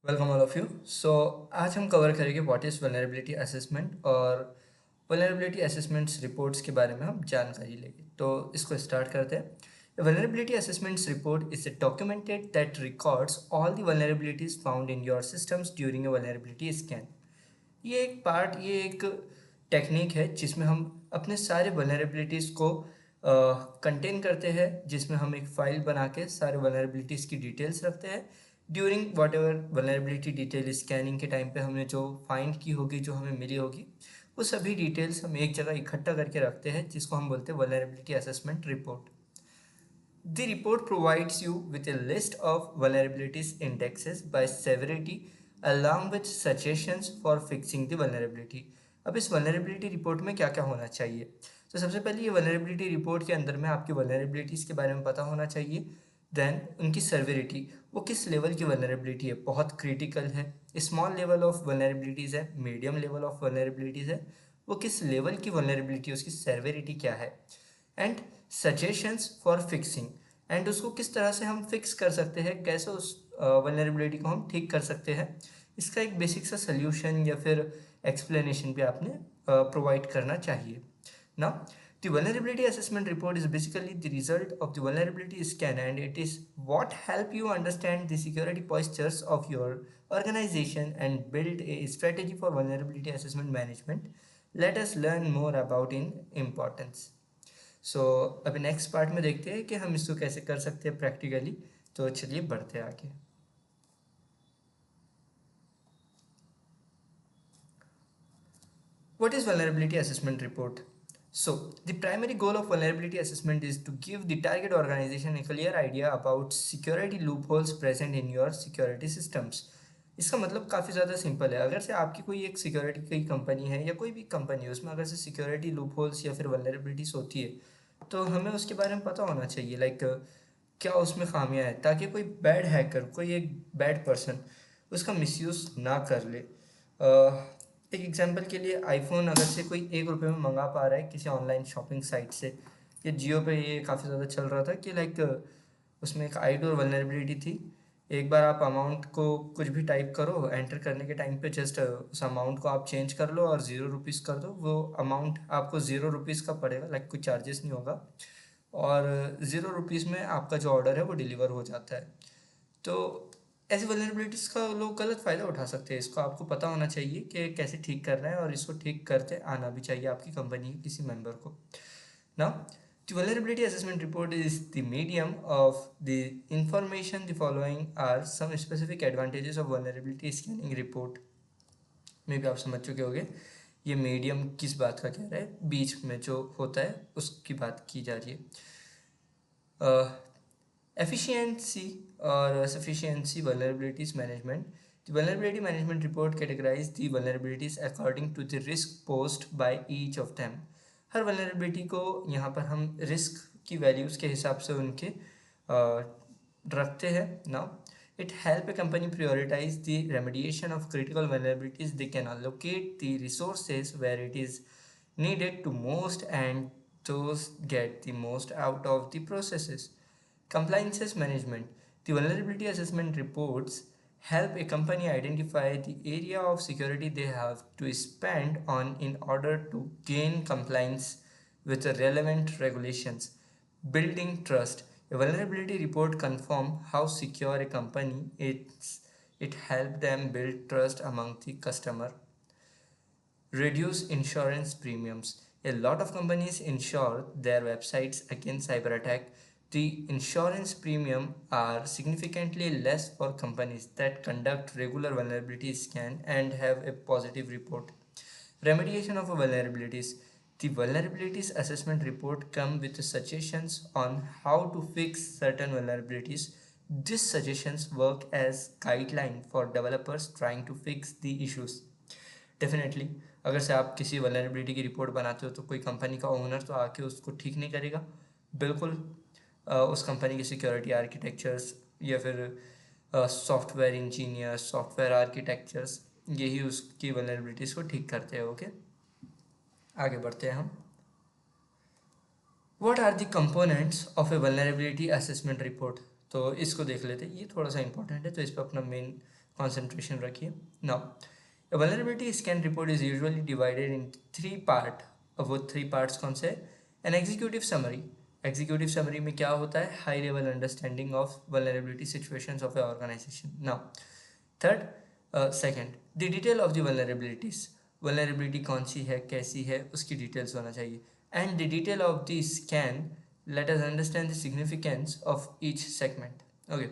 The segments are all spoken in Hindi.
Welcome all of you. So आज हम कवर करेंगे व्हाट इज़ वल्नरेबिलिटी असेसमेंट और वल्नरेबिलिटी असेसमेंट्स रिपोर्ट्स के बारे में हम जानकारी लेंगे। तो इसको स्टार्ट करते हैं। Vulnerability assessments report is a documented that records all the vulnerabilities found in your systems during a vulnerability scan. ये एक टेक्निक है जिसमें हम अपने सारे वल्नरेबिलिटीज़ को कंटेन करते हैं, जिसमें हम एक फ़ाइल बना के सारे वल्नरेबिलिटीज़ की डिटेल्स रखते हैं। During what ever vulnerability detail scanning के टाइम पे हमने जो फाइंड की होगी, जो हमें मिली होगी, वो सभी डिटेल्स हम एक जगह इकट्ठा करके रखते हैं, जिसको हम बोलते हैं vulnerability assessment report. The report provides you with a list of vulnerabilities indexes by severity along with suggestions for fixing the vulnerability. अब इस vulnerability report में क्या क्या होना चाहिए? तो सबसे पहले ये vulnerability report के अंदर में आपकी vulnerabilities के बारे में पता होना चाहिए। देन उनकी severity, वो किस लेवल की vulnerability है, बहुत critical है, small level of vulnerabilities है, medium level of vulnerabilities है, वो किस लेवल की vulnerability है, उसकी severity क्या है, and suggestions for fixing, and उसको किस तरह से हम फिक्स कर सकते हैं, कैसे उस वल्नरेबिलिटी को हम ठीक कर सकते हैं। इसका एक बेसिक सा सोल्यूशन या फिर एक्सप्लेनेशन भी आपने प्रोवाइड करना चाहिए ना। The vulnerability assessment report is basically the result of the vulnerability scan, and it is what help you understand the security postures of your organization and build a strategy for vulnerability assessment management. Let us learn more about in importance. अभी नेक्स्ट पार्ट में देखते हैं कि हम इसको कैसे कर सकते हैं प्रैक्टिकली। तो चलिए बढ़ते हैं आगे। What is vulnerability assessment report? So, the primary goal of vulnerability assessment is to give the target organization a clear idea about security loopholes present in your security systems. इसका मतलब काफ़ी ज़्यादा सिंपल है। अगर से आपकी कोई एक सिक्योरिटी की कंपनी है या कोई भी कंपनी है, उसमें अगर से सिक्योरिटी लूपहोल्स या फिर वल्नरेबिलिटीज होती है, तो हमें उसके बारे में पता होना चाहिए, लाइक क्या उसमें खामियां हैं, ताकि कोई बैड हैकर, कोई एक बैड पर्सन उसका मिसयूज़ ना कर ले। एक एग्जांपल के लिए, आईफोन अगर से कोई 1 रुपये में मंगा पा रहा है किसी ऑनलाइन शॉपिंग साइट से, या जियो पे ये काफ़ी ज़्यादा चल रहा था कि लाइक उसमें एक आईडोर वल्नरेबिलिटी थी। एक बार आप अमाउंट को कुछ भी टाइप करो, एंटर करने के टाइम पे जस्ट उस अमाउंट को आप चेंज कर लो और ₹0 कर दो, वो अमाउंट आपको ₹0 का पड़ेगा, लाइक कोई चार्जेस नहीं होगा, और ₹0 में आपका जो ऑर्डर है वो डिलीवर हो जाता है। तो ऐसी वल्नरेबिलिटीज़ का लोग गलत फ़ायदा उठा सकते हैं। इसको आपको पता होना चाहिए कि कैसे ठीक करना है, और इसको ठीक करते आना भी चाहिए आपकी कंपनी के किसी मेंबर को ना। The vulnerability assessment report is the medium of the information. The following are some specific advantages of vulnerability scanning report. में भी आप समझ चुके होंगे ये मीडियम किस बात का कह रहा है, बीच में जो होता है उसकी बात की जा रही है। Efficiency or sufficiency vulnerabilities management. The vulnerability management report categorizes the vulnerabilities according to the risk posed by each of them. Her vulnerability को यहाँ पर हम risk की values के हिसाब से उनके रखते हैं ना। It help a company prioritize the remediation of critical vulnerabilities. They can allocate the resources where it is needed to most, and those get the most out of the processes. Compliances management. The vulnerability assessment reports help a company identify the area of security they have to spend on in order to gain compliance with the relevant regulations. Building trust. A vulnerability report confirms how secure a company is. It helps them build trust among the customer. Reduce insurance premiums. A lot of companies insure their websites against cyber attack. The insurance premium are significantly less for companies that conduct regular vulnerability scan and have a positive report. Remediation of vulnerabilities. The vulnerabilities assessment report come with suggestions on how to fix certain vulnerabilities. These suggestions work as guideline for developers trying to fix the issues. Definitely अगर से आप किसी वल्नरेबिलिटी की रिपोर्ट बनाते हो, तो कोई कंपनी का ओनर तो आके उसको ठीक नहीं करेगा। बिल्कुल उस कंपनी के सिक्योरिटी आर्किटेक्चर्स या फिर सॉफ्टवेयर इंजीनियर्स, सॉफ्टवेयर आर्किटेक्चर्स, यही उसकी वल्नरेबिलिटीज़ को ठीक करते हैं। ओके, आगे बढ़ते हैं हम। What are the components of a vulnerability assessment report? तो इसको देख लेते हैं, ये थोड़ा सा इंपॉर्टेंट है, तो इस पर अपना मेन concentration रखिए. Now, a vulnerability scan report is usually divided in three part. अब वो three parts कौन से? An executive summary. Executive summary में क्या होता है? High level understanding of vulnerability situations of a organization. Now, third, second, the detail of the vulnerabilities. Vulnerability कौन सी है, कैसी है, उसकी details होना चाहिए. And the detail of the scan, let us understand the significance of each segment. Okay,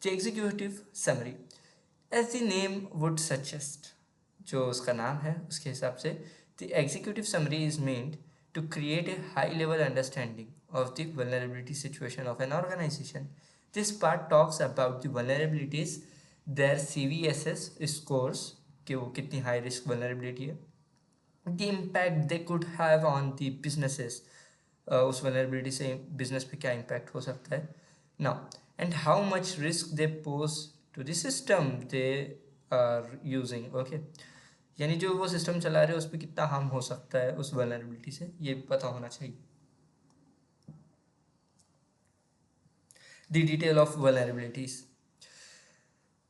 the executive summary. As the name would suggest, जो उसका नाम है उसके हिसाब से, the executive summary is meant to create a high level understanding of the vulnerability situation of an organization. This part talks about the vulnerabilities, their CVSS scores, कि वो कितनी high risk vulnerability है, the impact they could have on the businesses, उस vulnerability से business पे क्या impact हो सकता है. Now, and how much risk they pose to the system they are using. Okay, यानी जो वो सिस्टम चला रहे हैं उस पर कितना हार्म हो सकता है उस वल्नरेबिलिटी से, ये पता होना चाहिए. The detail of vulnerabilities.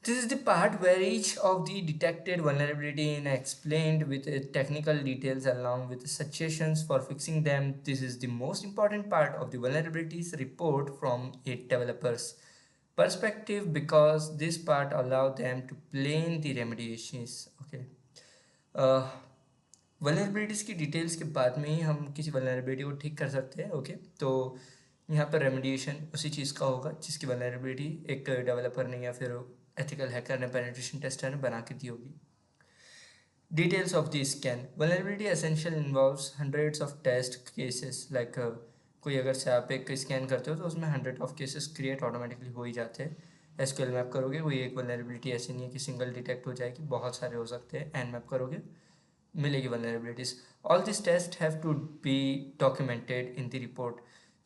This is the part where each of the detected vulnerability is explained with technical details along with suggestions for fixing them. This is the most important part of the vulnerabilities report from a developer's perspective because this part allows them to plan the remediations. Okay. Vulnerabilities की डिटेल्स के बाद में ही हम किसी वल्नरेबिलिटी को ठीक कर सकते हैं. ओके, तो यहाँ पर रेमेडिएशन उसी चीज़ का होगा जिसकी वल्नरेबिलिटी एक डेवलपर ने या फिर एथिकल हैकर ने, पेनिट्रेशन टेस्टर ने बना के दी होगी. Details of the scan. Vulnerability essential involves hundreds of test cases. Like कोई अगर से आप एक स्कैन करते हो तो उसमें 100 ऑफ केसेस क्रिएट ऑटोमेटिकली हो ही जाते हैं. एसक्यूएल मैप करोगे, कोई एक वल्नरेबिलिटी ऐसी नहीं है कि सिंगल डिटेक्ट हो जाएगी, बहुत सारे हो सकते हैं. एन मैप करोगे, मिलेगी vulnerabilities. All this test have to be documented in the report.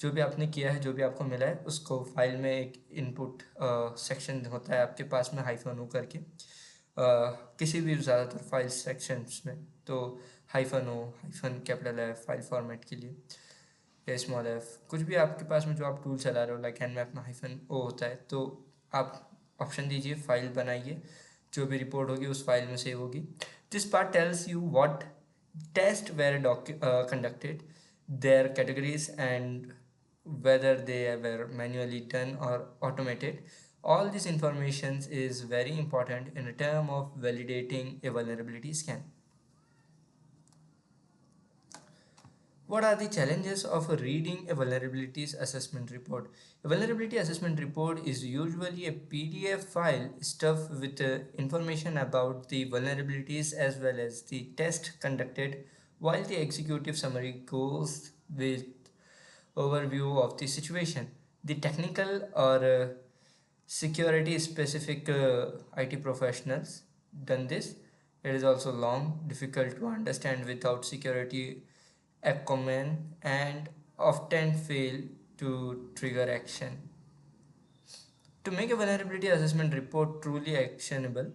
जो भी आपने किया है, जो भी आपको मिला है, उसको फाइल में एक इनपुट सेक्शन होता है आपके पास में -o करके. किसी भी ज़्यादातर फाइल सेक्शंस में तो -o -F फाइल फॉर्मेट के लिए, या -f, कुछ भी आपके पास में जो आप टूल चला रहे हो, लाइक nmap में -o होता है, तो आप ऑप्शन दीजिए, फाइल बनाइए, जो भी रिपोर्ट होगी उस फाइल में सेव होगी. This part tells you what test were conducted, their categories, and whether they were manually done or automated. All this information is very important in terms of validating a vulnerability scan. What are the challenges of reading a vulnerabilities assessment report? A vulnerability assessment report is usually a PDF file stuffed with information about the vulnerabilities as well as the test conducted, while the executive summary goes with overview of the situation. The technical or security specific IT professionals done this. It is also long, difficult to understand without security acumen, and often fail to trigger action. To make a vulnerability assessment report truly actionable,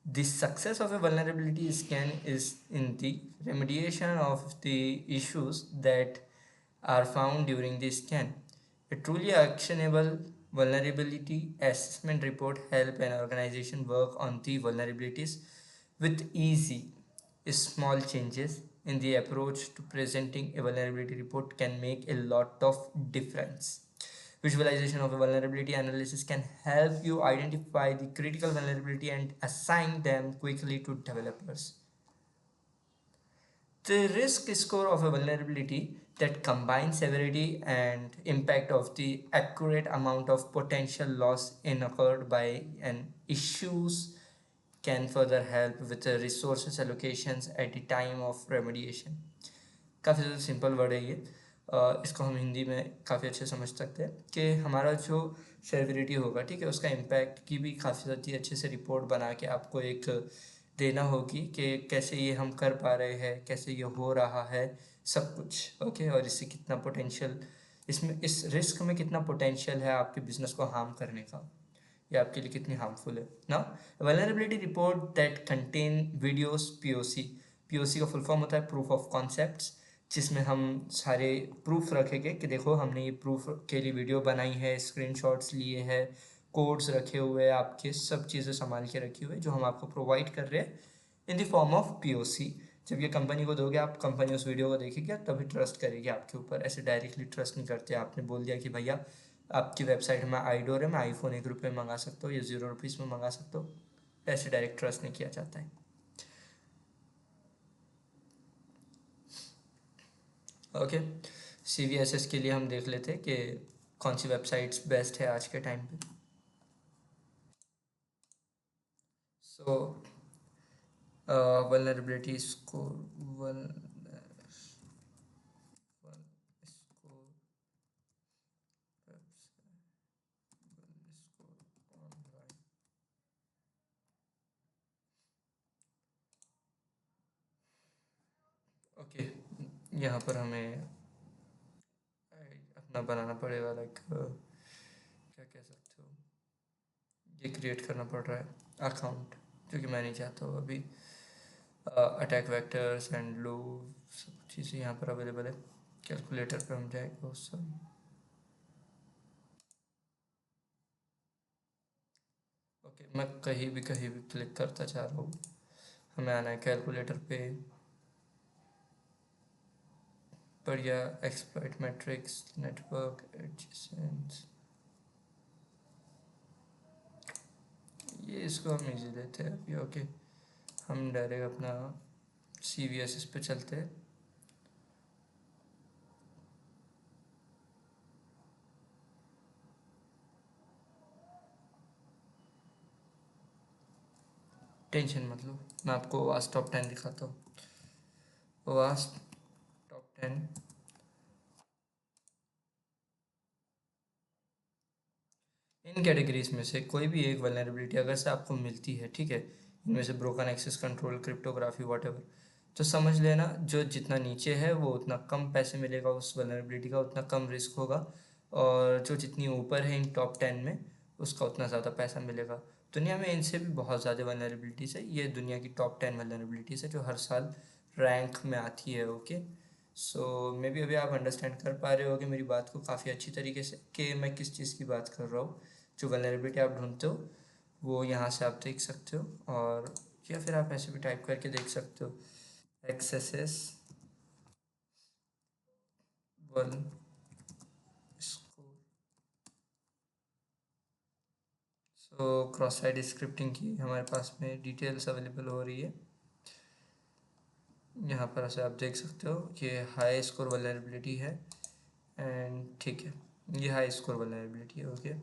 the success of a vulnerability scan is in the remediation of the issues that are found during the scan. A truly actionable vulnerability assessment report helps an organization work on the vulnerabilities with easy, small changes in the approach to presenting a vulnerability report can make a lot of difference. Visualization of a vulnerability analysis can help you identify the critical vulnerability and assign them quickly to developers. The risk score of a vulnerability that combines severity and impact of the accurate amount of potential loss incurred by an issues can further help with the resources allocations at the time of remediation. काफ़ी ज़्यादा सिंपल वर्ड है ये. इसको हम हिंदी में काफ़ी अच्छे समझ सकते हैं कि हमारा जो सेवरिटी होगा, ठीक है, उसका इम्पैक्ट की भी काफ़ी ज़्यादा अच्छे से रिपोर्ट बना के आपको एक देना होगी कि कैसे ये हम कर पा रहे हैं, कैसे ये हो रहा है, सब कुछ. ओके, और इससे कितना पोटेंशियल, इसमें इस रिस्क में कितना पोटेंशियल है आपके बिजनेस को हार्म करने का, ये आपके लिए कितनी हार्मफुल है. Now vulnerability report that contain videos. POC का फुल फॉर्म होता है प्रूफ ऑफ कॉन्सेप्ट्स, जिसमें हम सारे प्रूफ रखेंगे कि देखो हमने ये प्रूफ के लिए वीडियो बनाई है, स्क्रीनशॉट्स लिए हैं, कोड्स रखे हुए हैं, आपके सब चीज़ें संभाल के रखी हुई है जो हम आपको प्रोवाइड कर रहे हैं in the form of POC. जब ये कंपनी को दोगे आप, कंपनी उस वीडियो को देखेगी तभी ट्रस्ट करेगी आपके ऊपर, ऐसे डायरेक्टली ट्रस्ट नहीं करते। आपने बोल दिया कि भैया आपकी वेबसाइट में आईडोर है, मैं आईफोन 1 रुपये में मंगा सकता हूँ या 0 रुपीज़ में मंगा सकता हूँ, ऐसे डायरेक्ट ट्रस्ट नहीं किया जाता है। ओके, CVSS के लिए हम देख लेते हैं कि कौन सी वेबसाइट्स बेस्ट है आज के टाइम पे। सो वल्नरेबिलिटी स्कोर, ओके, यहाँ पर हमें अपना बनाना पड़ेगा, लाइक क्या कह सकते हो, ये क्रिएट करना पड़ रहा है अकाउंट, जो कि मैं नहीं चाहता हूँ अभी। अटैक वेक्टर्स एंड लो सब चीज़ें यहाँ पर अवेलेबल है। कैलकुलेटर पे हम जाएंगे उस सब। ओके, मैं कहीं भी क्लिक करता जा रहा हूँ, हमें आना है कैलकुलेटर पे, बढ़िया एक्सप्लॉइट मैट्रिक्स नेटवर्क एडजेसेंस, ये इसको हम इजी लेते हैं अभी। ओके, हम डायरेक्ट अपना CVSS पे चलते हैं। टेंशन मत लो, मैं आपको वास्ट टॉप 10 दिखाता हूँ। वास्ट टॉप 10 इन कैटेगरीज में से कोई भी एक वल्नरेबिलिटी अगर से आपको मिलती है, ठीक है, इनमें से broken access control, cryptography, whatever, तो समझ लेना जो जितना नीचे है वो उतना कम पैसे मिलेगा उस वल्नरेबिलिटी का, उतना कम रिस्क होगा, और जो जितनी ऊपर है इन टॉप 10 में उसका उतना ज़्यादा पैसा मिलेगा। दुनिया में इनसे भी बहुत ज़्यादा वल्नरेबिलिटीज़ है, ये दुनिया की टॉप 10 वल्नरेबिलिटीज़ है जो हर साल रैंक में आती है। ओके, सो मे बी अभी आप अंडरस्टैंड कर पा रहे होगे मेरी बात को काफ़ी अच्छी तरीके से कि मैं किस चीज़ की बात कर रहा हूँ। जो वल्नरेबिलिटी आप ढूंढते हो वो यहाँ से आप देख सकते हो, और या फिर आप ऐसे भी टाइप करके देख सकते हो, axes one score. So cross site scripting की हमारे पास में डिटेल्स अवेलेबल हो रही है, यहाँ पर ऐसे आप देख सकते हो कि हाई स्कोर वल्नरेबिलिटी है, एंड ठीक है, ये हाई स्कोर वल्नरेबिलिटी है। ओके,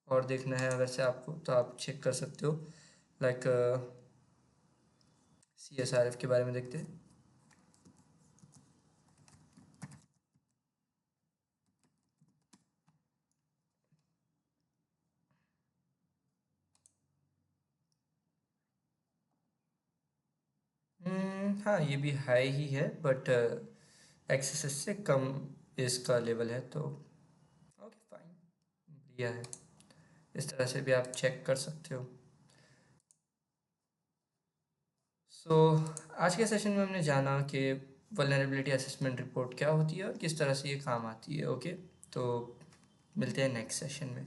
और देखना है अगर से आपको तो आप चेक कर सकते हो, लाइक CSRF के बारे में देखते हैं। हाँ, ये भी हाई ही है, बट एक्सेस से कम इसका लेवल है, तो ओके फाइन, बढ़िया है। इस तरह से भी आप चेक कर सकते हो। सो आज के सेशन में हमने जाना कि वल्नरेबिलिटी असेसमेंट रिपोर्ट क्या होती है और किस तरह से ये काम आती है। ओके, तो मिलते हैं नेक्स्ट सेशन में।